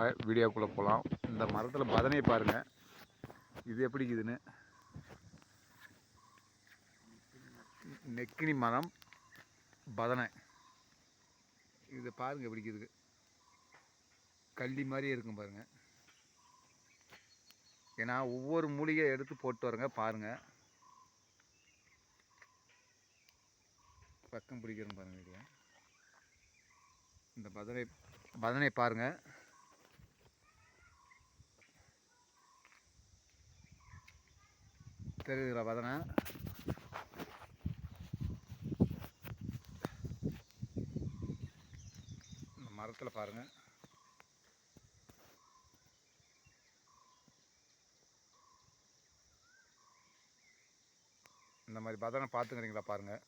வாங்க வீடியோக்குள்ளே போகலாம். இந்த மரத்தில் பதனையை பாருங்கள், இது எப்படி இருக்குதுன்னு. நெக்கினி மரம் பதனை, இது பாருங்கள் எப்படி இருக்குது. கள்ளி மாதிரியே இருக்கும் பாருங்கள். ஏன்னா ஒவ்வொரு மூலிகை எடுத்து போட்டு வரங்க பாருங்கள். பக்கம் பிடிக்கிறேன் பாருங்கள் வீடியோ. இந்த பதனை பாருங்கள். தெரியுதுங்களா பதனை? இந்த மரத்தில் பாருங்கள். இந்த மாதிரி பதனை பார்த்துக்கிறீங்களா பாருங்கள்.